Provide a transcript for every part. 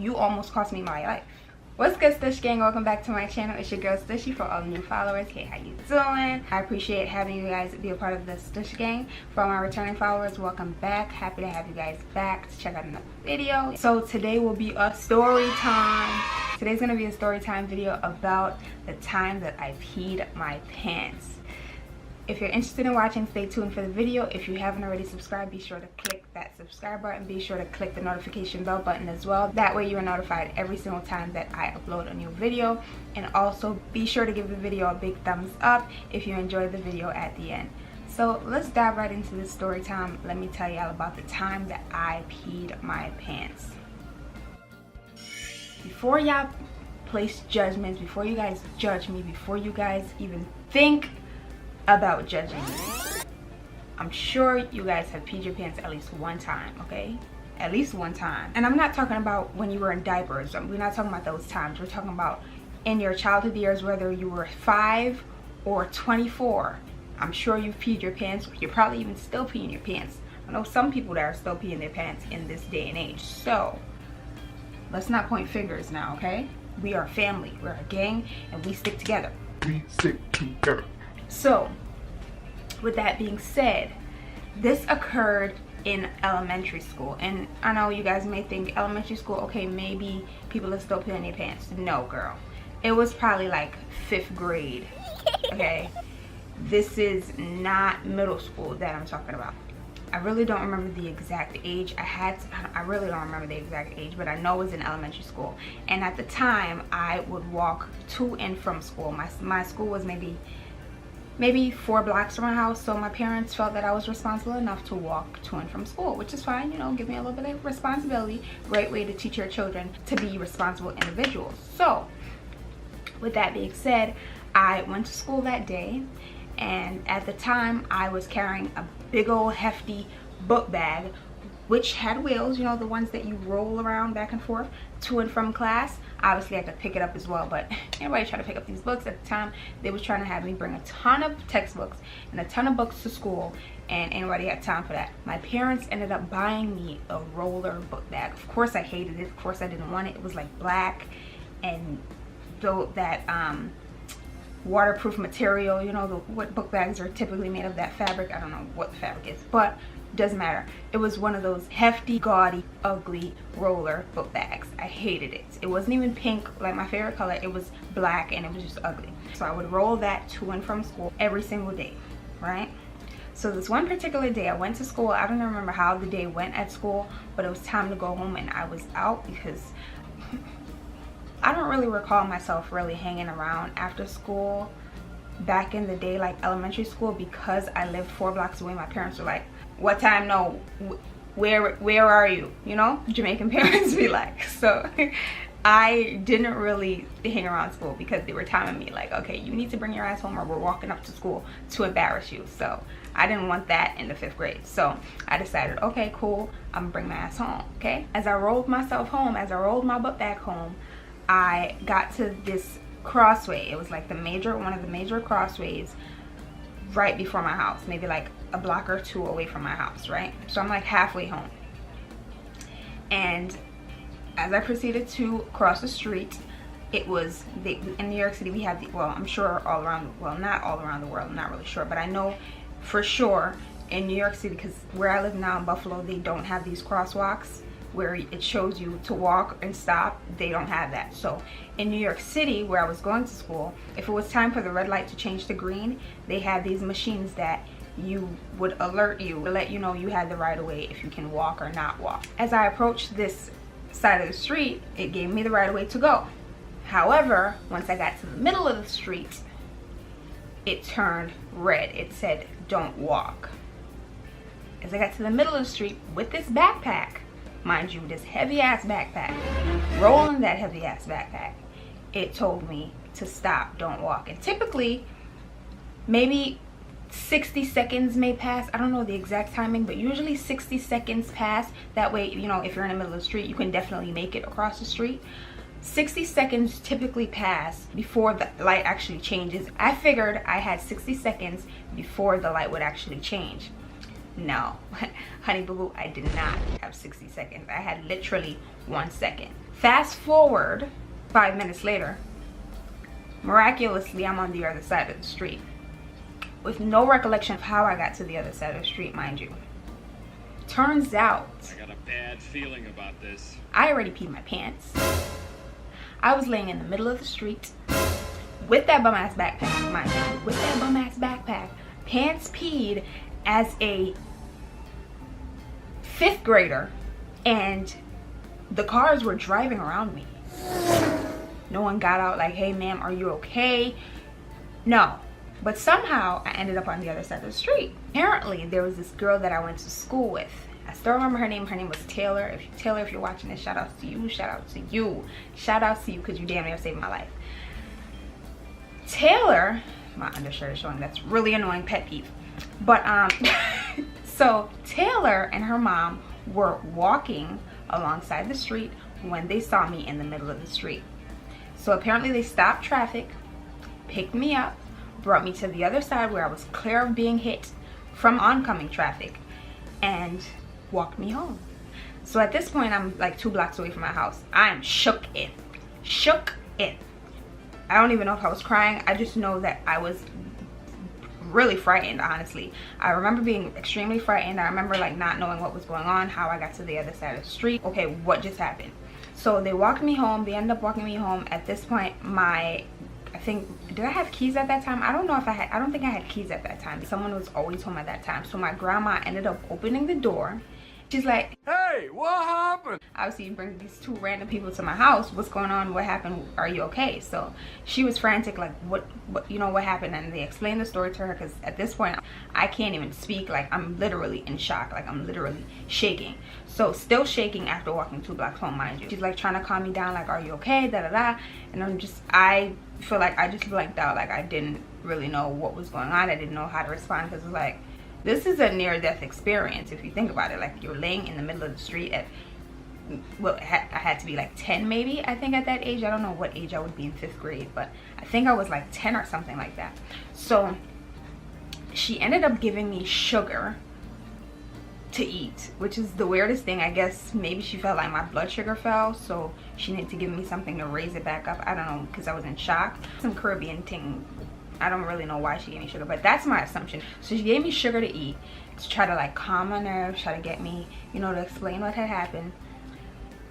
You almost cost me my life. What's good, Stush Gang? Welcome back to my channel. It's your girl Stushy. For all new followers, hey, how you doing? I appreciate having you guys be a part of the Stush Gang. For all my returning followers, welcome back. Happy to have you guys back to check out another video. So today will be a story time. Today's gonna be a story time video about the time that I peed my pants. If you're interested in watching, stay tuned for the video. If you haven't already subscribed, be sure to click that subscribe button. Be sure to click the notification bell button as well. That way you are notified every single time that I upload a new video. And also be sure to give the video a big thumbs up if you enjoyed the video at the end. So let's dive right into this story time. Let me tell y'all about the time that I peed my pants. Before y'all place judgments, before you guys judge me, before you guys even think about judging me, I'm sure you guys have peed your pants at least one time, okay? At least one time. And I'm not talking about when you were in diapers. We're not talking about those times. We're talking about in your childhood years, whether you were 5 or 24. I'm sure you've peed your pants. You're probably even still peeing your pants. I know some people that are still peeing their pants in this day and age. So let's not point fingers now, okay? We are family. We're a gang and we stick together. We stick together. So, with that being said, this occurred in elementary school. And I know you guys may think elementary school, okay, maybe people are still peeing their pants. No, girl. It was probably like 5th grade, okay? This is not middle school that I'm talking about. I really don't remember the exact age. I really don't remember the exact age, but I know it was in elementary school. And at the time, I would walk to and from school. My school was maybe 4 blocks from my house, so my parents felt that I was responsible enough to walk to and from school, which is fine, you know, give me a little bit of responsibility. Great way to teach your children to be responsible individuals. So with that being said, I went to school that day, and at the time I was carrying a big old hefty book bag which had wheels, you know, the ones that you roll around back and forth to and from class. Obviously I could pick it up as well, but anybody trying to pick up these books at the time, they was trying to have me bring a ton of textbooks and a ton of books to school, and anybody had time for that. My parents ended up buying me a roller book bag. Of course I hated it. Of course I didn't want it. It was like black and though that waterproof material, you know, what book bags are typically made of, that fabric. I don't know what the fabric is, but doesn't matter. It was one of those hefty, gaudy, ugly roller book bags. I hated it. It wasn't even pink like my favorite color. It was black and it was just ugly. So I would roll that to and from school every single day, right? So this one particular day I went to school. I don't remember how the day went at school, but it was time to go home and I was out because I don't really recall myself really hanging around after school back in the day, like elementary school, because I lived 4 blocks away. My parents were like, what time? No, where are you? You know, Jamaican parents be like. So I didn't really hang around school because they were timing me like, okay, you need to bring your ass home or we're walking up to school to embarrass you. So I didn't want that in the 5th grade. So I decided, okay, cool, I'm gonna bring my ass home, okay? As I rolled myself home, as I rolled my book back home, I got to this crossway. It was like one of the major crossways right before my house, maybe like a block or 2 away from my house, right? So I'm like halfway home. And as I proceeded to cross the street, it was in New York City we have well, I'm sure all around, well, not all around the world, I'm not really sure, but I know for sure in New York City, because where I live now in Buffalo, they don't have these crosswalks where it shows you to walk and stop. They don't have that. So in New York City, where I was going to school, if it was time for the red light to change to green, they had these machines that you would alert you to let you know you had the right of way if you can walk or not walk. As I approached this side of the street, it gave me the right of way to go. However, once I got to the middle of the street, it turned red. It said, don't walk. As I got to the middle of the street with this backpack, mind you, this heavy ass backpack, rolling that heavy ass backpack, it told me to stop, don't walk. And typically maybe 60 seconds may pass. I don't know the exact timing, but usually 60 seconds pass. That way, you know, if you're in the middle of the street, you can definitely make it across the street. 60 seconds typically pass before the light actually changes. I figured I had 60 seconds before the light would actually change. No, honey boo boo, I did not have 60 seconds. I had literally 1 second. Fast forward 5 minutes later, miraculously I'm on the other side of the street with no recollection of how I got to the other side of the street, mind you. Turns out, I got a bad feeling about this. I already peed my pants. I was laying in the middle of the street with that bum ass backpack, mind you, with that bum ass backpack, pants peed as a 5th grader, and the cars were driving around me. No one got out like, hey ma'am, are you okay? No. But somehow I ended up on the other side of the street. Apparently there was this girl that I went to school with. I still remember her name. Her name was Taylor. Taylor, if you're watching this, shout out to you. Shout out to you. Shout out to you because you damn near saved my life. Taylor, my undershirt is showing. That's really annoying, pet peeve. But so Taylor and her mom were walking alongside the street when they saw me in the middle of the street. So apparently they stopped traffic, picked me up, brought me to the other side where I was clear of being hit from oncoming traffic, and walked me home. So at this point, I'm like 2 blocks away from my house. I'm shook in. Shook in. I don't even know if I was crying. I just know that I was really frightened, honestly. I remember being extremely frightened. I remember like not knowing what was going on, how I got to the other side of the street. Okay, what just happened? So they walked me home. They ended up walking me home. At this point, I think, did I have keys at that time? I don't know if I had. I don't think I had keys at that time. Someone was always home at that time. So my grandma ended up opening the door. She's like, Hey, what happened? obviously you bring these 2 random people to my house. What's going on? What happened? Are you okay? So she was frantic, like, what you know, what happened? And they explained the story to her, because at this point I can't even speak. Like, I'm literally in shock. Like, I'm literally shaking. So still shaking after walking 2 blocks home, mind you. She's like trying to calm me down, like, are you okay? Da da da. And I feel like I just blanked out. Like, I didn't really know what was going on. I didn't know how to respond, because it's like, this is a near-death experience if you think about it. Like, you're laying in the middle of the street at, well, I had to be like 10 maybe, I think, at that age. I don't know what age I would be in 5th grade, but I think I was like 10 or something like that. So she ended up giving me sugar to eat, which is the weirdest thing. I guess maybe she felt like my blood sugar fell, so she needed to give me something to raise it back up. I don't know, because I was in shock. Some Caribbean thing. I don't really know why she gave me sugar, but that's my assumption. So she gave me sugar to eat to try to like calm my nerves, try to get me, you know, to explain what had happened.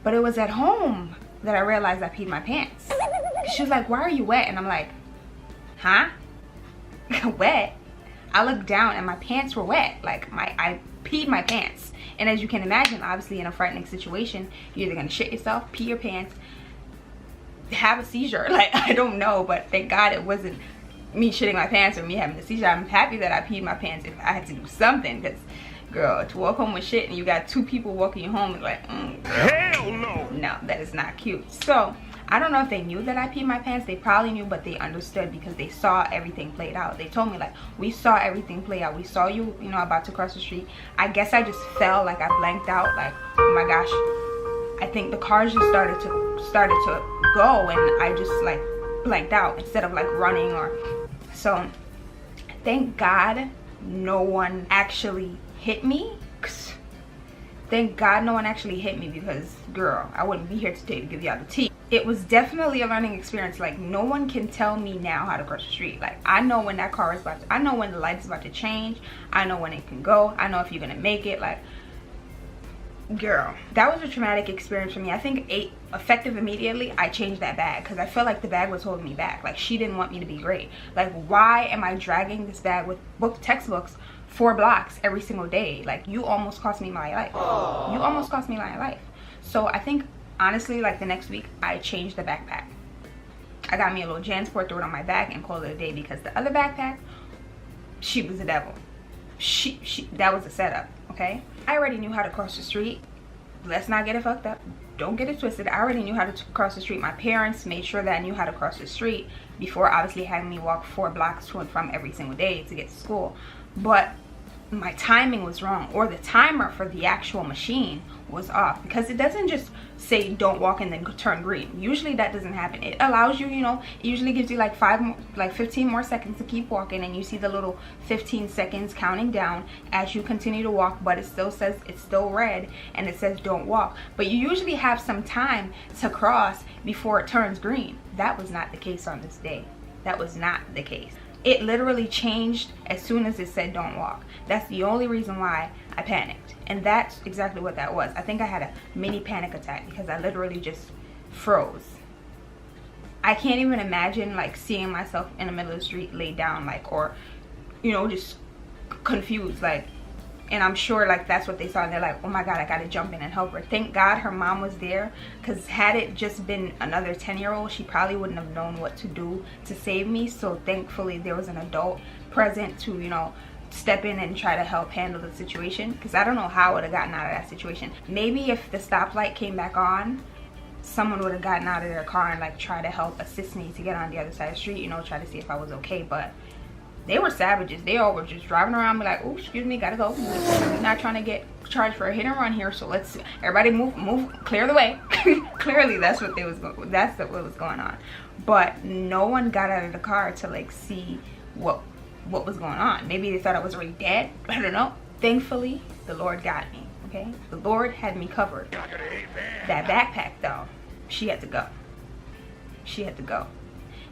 But it was at home that I realized I peed my pants. She was like, why are you wet? And I'm like, huh? Wet? I looked down and my pants were wet. Like, I peed my pants. And as you can imagine, obviously in a frightening situation, you're either gonna shit yourself, pee your pants, have a seizure. Like, I don't know, but thank God it wasn't me shitting my pants or me having a seizure. I'm happy that I peed my pants if I had to do something, because girl, to walk home with shit and you got 2 people walking you home is like, Hell no! No, that is not cute. So I don't know if they knew that I peed my pants. They probably knew, but they understood because they saw everything played out. They told me, like, we saw everything play out. We saw you, you know, about to cross the street. I guess I just fell, like, I blanked out, like, oh my gosh. I think the cars just started to go, and I just like blanked out instead of like running. Or so thank God no one actually hit me. Thank God no one actually hit me, because girl, I wouldn't be here today to give y'all the tea. It was definitely a learning experience. Like, no one can tell me now how to cross the street. Like, I know when that car is about to, I know when the light is about to change. I know when it can go. I know if you're gonna make it. Like, girl, that was a traumatic experience for me. I think effective immediately I changed that bag, because I felt like the bag was holding me back. Like, she didn't want me to be great. Like, why am I dragging this bag with textbooks 4 blocks every single day? Like, you almost cost me my life. Aww. You almost cost me my life. So I think honestly, like, the next week I changed the backpack. I got me a little JanSport, threw it on my back, and called it a day, because the other backpack, she was the devil. That was a setup. Okay, I already knew how to cross the street. Let's not get it fucked up. Don't get it twisted. I already knew how to cross the street. My parents made sure that I knew how to cross the street before obviously having me walk 4 blocks to and from every single day to get to school. But my timing was wrong, or the timer for the actual machine was off, because it doesn't just say don't walk and then turn green. Usually that doesn't happen. It allows you, you know, it usually gives you like 15 more seconds to keep walking, and you see the little 15 seconds counting down as you continue to walk, but it still says, it's still red and it says don't walk. But you usually have some time to cross before it turns green. That was not the case on this day. That was not the case. It literally changed as soon as it said don't walk. That's the only reason why I panicked. And that's exactly what that was. I think I had a mini panic attack because I literally just froze. I can't even imagine like seeing myself in the middle of the street laid down, like, or, you know, just confused, like. And I'm sure like that's what they saw, and they're like, oh my god, I gotta jump in and help her. Thank God her mom was there, because had it just been another 10-year-old, she probably wouldn't have known what to do to save me. So thankfully there was an adult present to, you know, step in and try to help handle the situation, because I don't know how I would have gotten out of that situation. Maybe if the stoplight came back on, someone would have gotten out of their car and like try to help assist me to get on the other side of the street, you know, try to see if I was okay. But they were savages. They all were just driving around, be like, oh, excuse me, gotta go. We're not trying to get charged for a hit and run here, so let's everybody move, clear the way. Clearly that's what what was going on. But no one got out of the car to like see what was going on. Maybe they thought I was already dead. I don't know. Thankfully, the Lord got me. Okay, the Lord had me covered. That backpack though, she had to go. She had to go.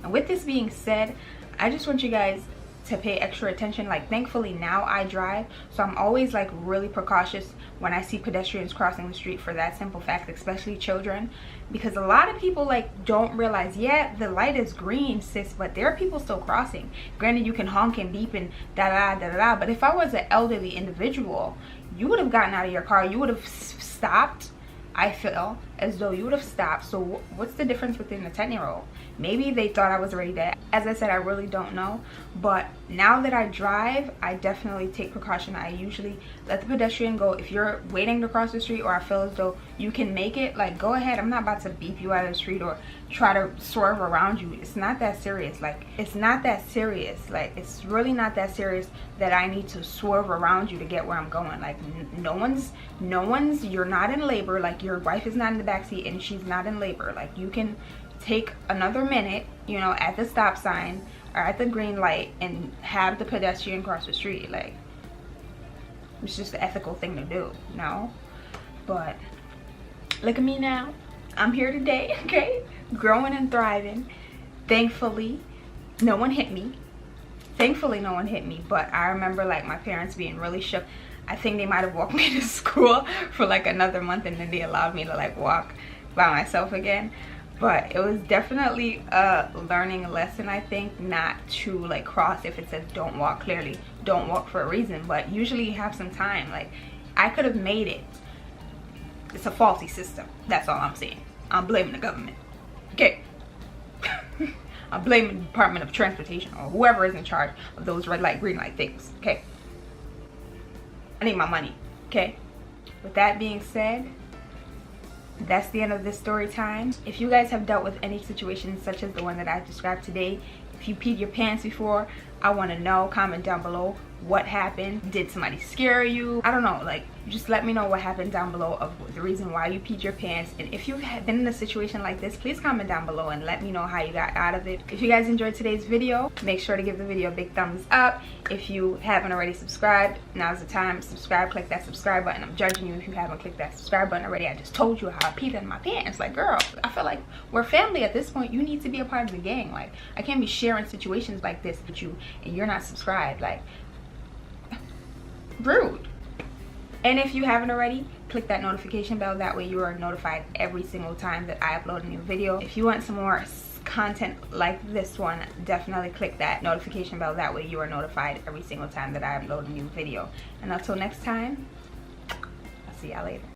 And with this being said, I just want you guys to pay extra attention. Like, thankfully now I drive, so I'm always like really precautious when I see pedestrians crossing the street, for that simple fact, especially children, because a lot of people like don't realize, yeah, the light is green, sis, but there are people still crossing. Granted, you can honk and beep and da da da da da, but if I was an elderly individual, you would have gotten out of your car, you would have stopped. I feel as though you would have stopped. So what's the difference within the 10-year-old? Maybe they thought I was already dead. As I said, I really don't know. But now that I drive, I definitely take precaution. I usually let the pedestrian go. If you're waiting to cross the street, or I feel as though you can make it, like, go ahead. I'm not about to beep you out of the street or try to swerve around you. It's not that serious. Like, it's not that serious. Like, it's really not that serious that I need to swerve around you to get where I'm going. Like, no one's, you're not in labor. Like, your wife is not in the backseat and she's not in labor. Like, you can take another minute, you know, at the stop sign or at the green light and have the pedestrian cross the street. Like, it's just the ethical thing to do, you know? But look at me now. I'm here today, okay? Growing and thriving. Thankfully, no one hit me. Thankfully, no one hit me. But I remember like my parents being really shook. I think they might have walked me to school for like another month, and then they allowed me to like walk by myself again. But it was definitely a learning lesson, I think, not to like cross if it says don't walk. Clearly don't walk for a reason, but usually you have some time. Like, I could have made it. It's a faulty system. That's all I'm saying. I'm blaming the government, okay? I'm blaming the Department of Transportation or whoever is in charge of those red light, green light things, okay? I need my money, okay? With that being said, that's the end of this story time. If you guys have dealt with any situations such as the one that I described today, if you peed your pants before, I want to know. Comment down below what happened. Did somebody scare you? I don't know, like, just let me know what happened down below of the reason why you peed your pants. And if you've been in a situation like this, please comment down below and let me know how you got out of it. If you guys enjoyed today's video, make sure to give the video a big thumbs up. If you haven't already subscribed, now's the time. Subscribe, click that subscribe button. I'm judging you if you haven't clicked that subscribe button already. I just told you how I peed in my pants. Like, girl, I feel like we're family at this point. You need to be a part of the gang. Like, I can't be sharing situations like this with you and you're not subscribed. Like, rude. And if you haven't already, click that notification bell. That way you are notified every single time that I upload a new video. If you want some more content like this one, definitely click that notification bell. That way you are notified every single time that I upload a new video. And until next time, I'll see y'all later.